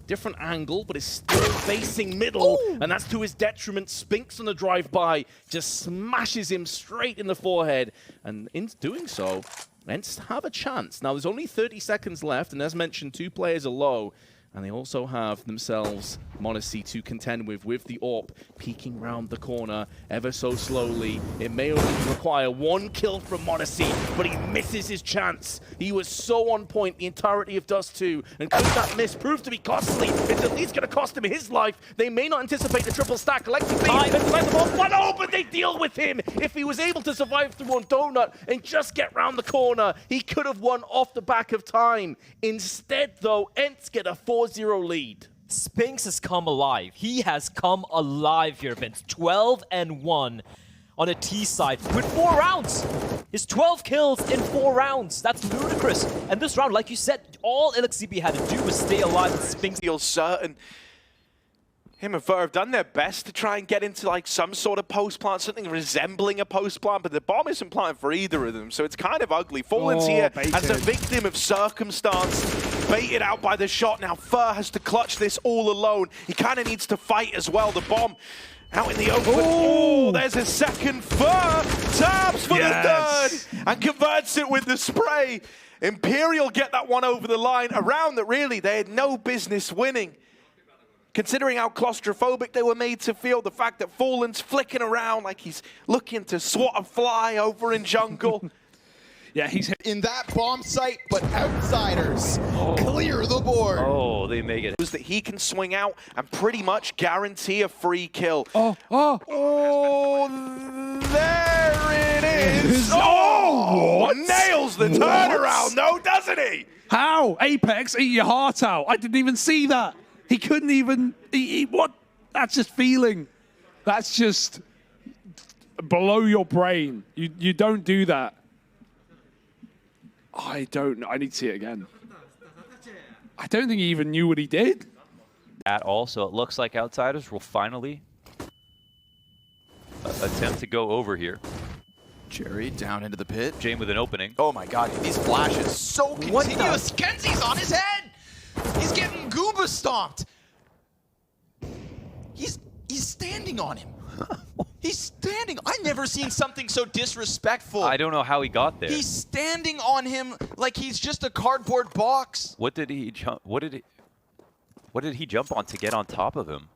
Different angle, but is still facing middle, and that's to his detriment. Spinks on the drive-by just smashes him straight in the forehead, and in doing so, Ents have a chance. Now, there's only 30 seconds left, and as mentioned, 2 players are low, and they also have themselves m0NESY to contend with the AWP peeking round the corner ever so slowly. It may only require 1 kill from m0NESY, but he misses his chance. He was so on point the entirety of Dust 2, and could that miss prove to be costly? It's at least going to cost him his life. They may not anticipate the triple stack. Collective B, but they deal with him. If he was able to survive through on Donut and just get round the corner, he could have won off the back of time. Instead, though, Ents get a 4-0 lead. Spinks has come alive. He has come alive here, Vince. 12-1 on a T side with 4 rounds. His 12 kills in 4 rounds. That's ludicrous. And this round, like you said, all LXCB had to do was stay alive, and Spinks feels certain. Him and Ver have done their best to try and get into like some sort of post plant, something resembling a post plant, but the bomb isn't planted for either of them, so it's kind of ugly. Fallen's here as a victim of circumstance, baited out by the shot. Now Fer has to clutch this all alone. He kind of needs to fight as well. The bomb out in the open. Oh, there's a second. Fer taps for the third and converts it with the spray. Imperial get that one over the line. A round that really they had no business winning. Considering how claustrophobic they were made to feel, the fact that Fallen's flicking around like he's looking to swat a fly over in jungle. Yeah, he's in that bomb site, but outsiders clear the board. Oh, they make it. That he can swing out and pretty much guarantee a free kill. Oh, there it is. What? Nails the turnaround, though, doesn't he? How? Apex, eat your heart out. I didn't even see that. He couldn't even, what? That's just feeling. That's just below your brain. You don't do that. I don't know. I need to see it again. I don't think he even knew what he did. At all, so it looks like outsiders will finally attempt to go over here. Jerry down into the pit. Jane with an opening. Oh my god, these flashes so continuous. Kenzie's on his head! He's getting Goomba stomped! He's standing on him. He's standing. I've never seen something so disrespectful. I don't know how he got there. He's standing on him like he's just a cardboard box. What did he jump? What did he jump on to get on top of him?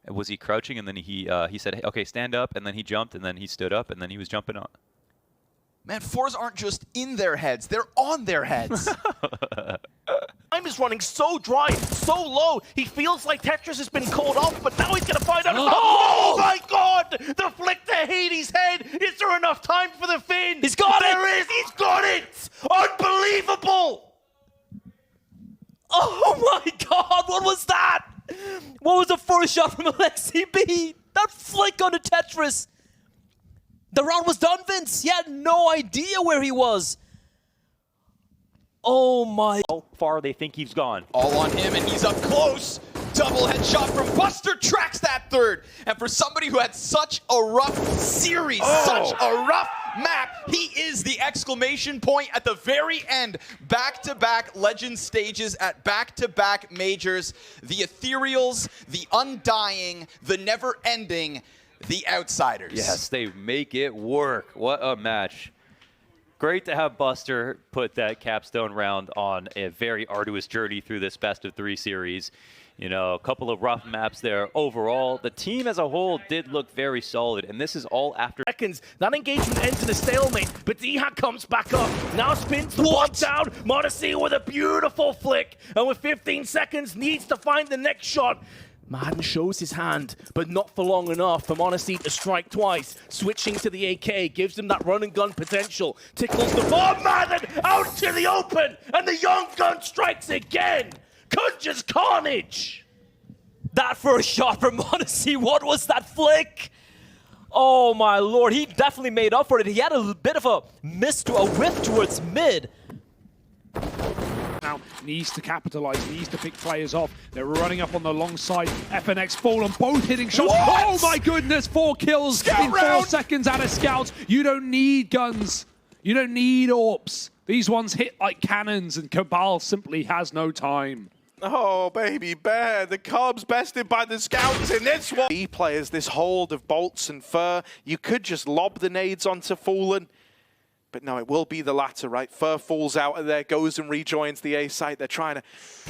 Was he crouching and then he said, hey, "Okay, stand up," and then he jumped and then he stood up and then he was jumping on? Man, fours aren't just in their heads; they're on their heads. Time is running so dry, so low. He feels like Tetris has been called off, but now he's going to find out. Oh my god! The flick to Hades' head. Is there enough time for the Finn? He's got it! There is! He's got it! Unbelievable! Oh my god, what was that? What was the first shot from LXCB? That flick on the Tetris. The round was done, Vince. He had no idea where he was. Oh my. How far they think he's gone. All on him, and he's up close. Double headshot from Buster, tracks that third. And for somebody who had such a rough series, such a rough map, he is the exclamation point at the very end. Back-to-back legend stages at back-to-back majors. The ethereals, the undying, the never-ending, the outsiders. Yes, they make it work. What a match. Great to have Buster put that capstone round on a very arduous journey through this best-of-3 series. You know, a couple of rough maps there. Overall, the team as a whole did look very solid, and this is all after seconds. That engagement ends in a stalemate, but D-Hack comes back up. Now spins the bomb down. m0NESY with a beautiful flick, and with 15 seconds, needs to find the next shot. Madden shows his hand, but not for long enough for m0NESY to strike twice. Switching to the AK gives him that run and gun potential. Tickles the bomb, Madden out to the open, and the young gun strikes again. Kunja's carnage. That first shot from m0NESY, what was that flick? Oh my lord, he definitely made up for it. He had a bit of a miss to a whiff towards mid. Now needs to capitalize, needs to pick players off. They're running up on the long side. FNX Fallen, both hitting shots. What? Oh my goodness, 4 kills in 4 seconds out of scouts. You don't need guns. You don't need AWPs. These ones hit like cannons, and Cabal simply has no time. Oh, baby bear, the Cubs bested by the Scouts in this one. B players, this hold of bolts and fur. You could just lob the nades onto Fallen, but no, it will be the latter, right? Fur falls out of there, goes and rejoins the A site. They're trying to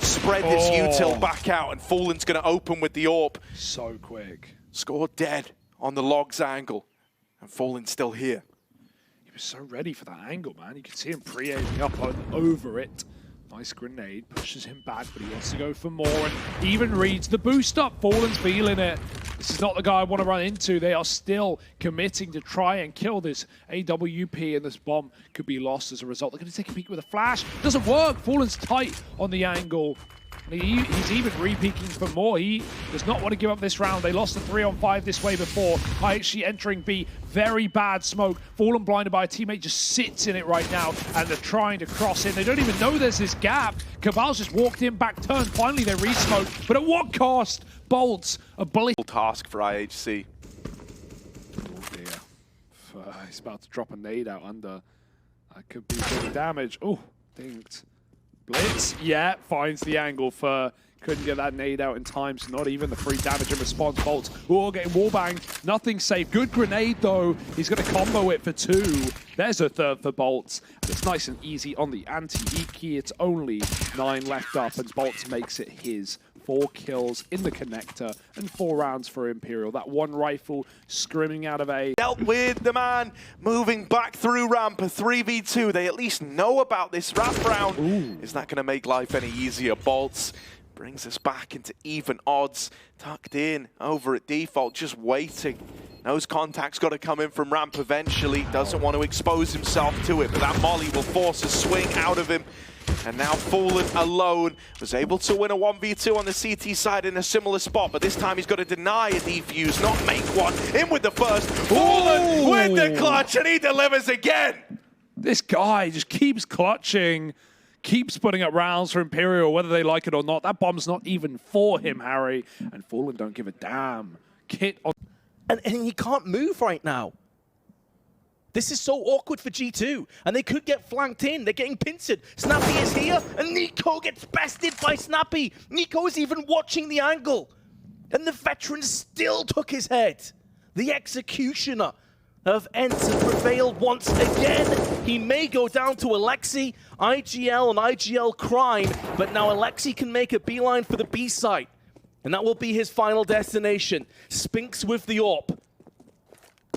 spread this util back out, and Fallen's going to open with the AWP. So quick. Scored dead on the logs angle, and Fallen's still here. He was so ready for that angle, man. You can see him pre-aiming up over it. Nice grenade, pushes him back, but he wants to go for more and even reads the boost up. Fallen's feeling it. This is not the guy I want to run into. They are still committing to try and kill this AWP, and this bomb could be lost as a result. They're going to take a peek with a flash. Doesn't work. Fallen's tight on the angle. And he's even re-peeking for more. He does not want to give up this round. They lost the 3-on-5 this way before. IHC entering B. Very bad smoke. Fallen blinded by a teammate, just sits in it right now, and they're trying to cross in. They don't even know there's this gap. Cabal's just walked in, back turned. Finally, they re-smoke. But at what cost? Bolts, a bullet. Task for IHC. Oh dear. He's about to drop a nade out under. That could be big damage. Oh, dinked. Blitz, yeah, finds the angle for. Couldn't get that nade out in time, so not even the free damage and response. Bolts, oh, getting wallbanged. Nothing safe. Good grenade, though. He's going to combo it for 2. There's a third for Bolts. And it's nice and easy on the anti-Iki. It's only 9 left up, and Bolts makes it his. 4 kills in the connector and 4 rounds for Imperial. That one rifle screaming out of A. Dealt with the man moving back through ramp, a 3v2. They at least know about this ramp round. Ooh. Is that going to make life any easier? Bolts brings us back into even odds. Tucked in over at default, just waiting. Knows contact's got to come in from ramp eventually. Doesn't want to expose himself to it, but that molly will force a swing out of him. And now Fallen alone was able to win a 1v2 on the CT side in a similar spot, but this time he's got to deny a defuse, not make one. In with the first. Fallen with the clutch, and he delivers again. This guy just keeps clutching, keeps putting up rounds for Imperial, whether they like it or not. That bomb's not even for him, Harry. And Fallen don't give a damn. Kit on. And he can't move right now. This is so awkward for G2, and they could get flanked in. They're getting pincered. Snappy is here, and Nico gets bested by Snappy. Nico is even watching the angle, and the veteran still took his head. The executioner of ENCE prevailed once again. He may go down to Alexi, IGL, and IGL crime, but now Alexi can make a beeline for the B site, and that will be his final destination. Spinks with the AWP.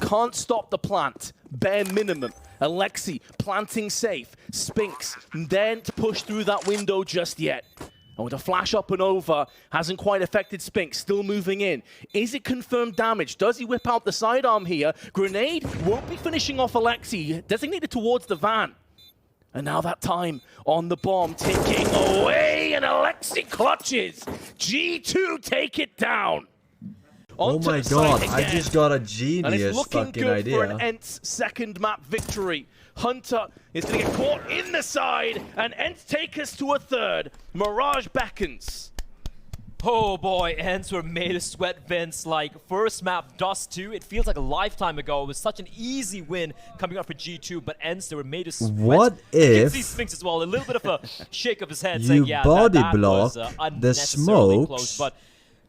Can't stop the plant, bare minimum. Alexi planting safe. Spinks daren't push through that window just yet. And with a flash up and over, hasn't quite affected Spinks, still moving in. Is it confirmed damage? Does he whip out the sidearm here? Grenade won't be finishing off Alexi, designated towards the van. And now that time on the bomb, ticking away, and Alexi clutches. G2 take it down. Oh my god, I just got a genius fucking idea. And it's looking good for an ENCE second map victory. Hunter is going to get caught in the side, and ENCE take us to a third. Mirage beckons. Oh boy, ENCE were made to sweat Vince. Like, first map, Dust 2, it feels like a lifetime ago. It was such an easy win coming up for G2, but ENCE, they were made to sweat. What if... You can see if Spinks as well, a little bit of a shake of his head you saying, yeah, body that block was, the smokes close, but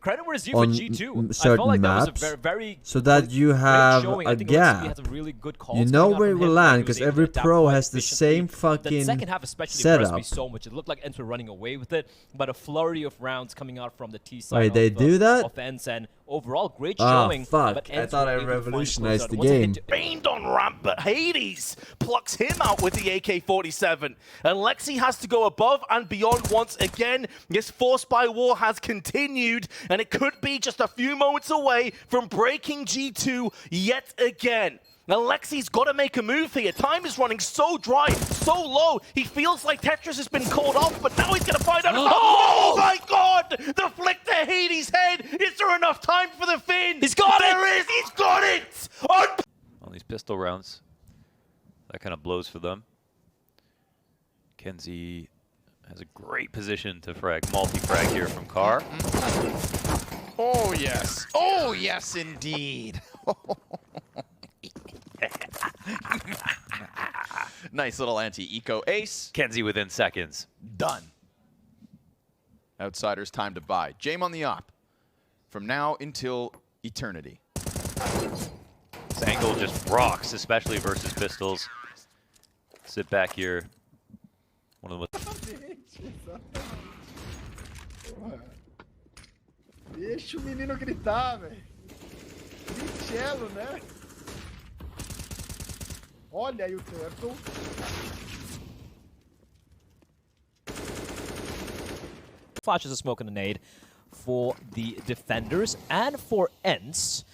credit where it's due for G2. I certain felt like maps, that was a very so that you have a gap. Really good you know where it will land, because every pro has the same fucking the second half especially setup. impressed me so much. It looked like ENCE were running away with it, but a flurry of rounds coming out from the T side. Wait, they do that? Of ENCE, and overall, great showing. Fuck, but I thought I revolutionized the game. game. Rained on ramp, but Hades plucks him out with the AK-47. Alexi has to go above and beyond once again. This Force by War has continued, and it could be just a few moments away from breaking G2 yet again. Alexi's got to make a move here. Time is running so dry, so low. He feels like Tetris has been called off, but now he's going to find out. Oh my god! The flick to Hades' head. Is there enough time for the Finn? He's got it! There is! He's got it! On these pistol rounds, that kind of blows for them. Kenzie has a great position to frag, multi-frag here from Carr. Oh yes. Oh yes indeed. Nice little anti-eco ace. Kenzie within seconds. Done. Outsiders time to buy. Jame on the op. From now until eternity. This angle just rocks, especially versus pistols. Sit back here. One of the Deixa o menino gritar, velho. Cello, né? Olha aí o Turtle. Flashes of smoke and a nade for the defenders and for Ents.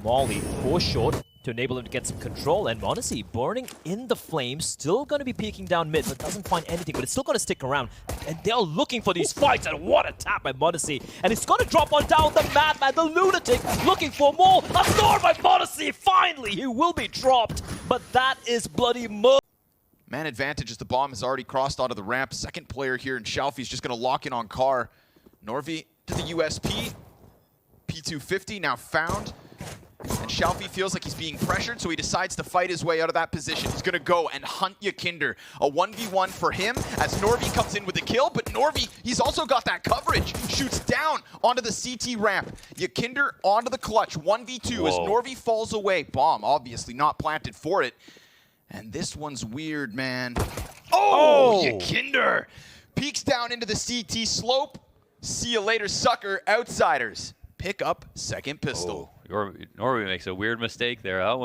Molly for short to enable him to get some control, and Monacy burning in the flames, still going to be peeking down mid, but doesn't find anything, but it's still going to stick around. And they're looking for these fights, and what a tap by Monacy. And it's going to drop on down the map, and the Lunatic looking for more. A snore by Monacy, finally! He will be dropped, but that is bloody murder. Man advantage as the bomb has already crossed onto the ramp. Second player here in Shalfie's just going to lock in on Carr. Norvi to the USP. P250 now found. And Shalfie feels like he's being pressured, so he decides to fight his way out of that position. He's going to go and hunt Yakinder. A 1v1 for him as Norvi comes in with a kill, but Norvi, he's also got that coverage. Shoots down onto the CT ramp. Yakinder onto the clutch. 1v2 as Norvi falls away. Bomb, obviously not planted for it. And this one's weird, man. Oh! Yakinder peeks down into the CT slope. See you later, sucker. Outsiders pick up second pistol. Norby makes a weird mistake there. That one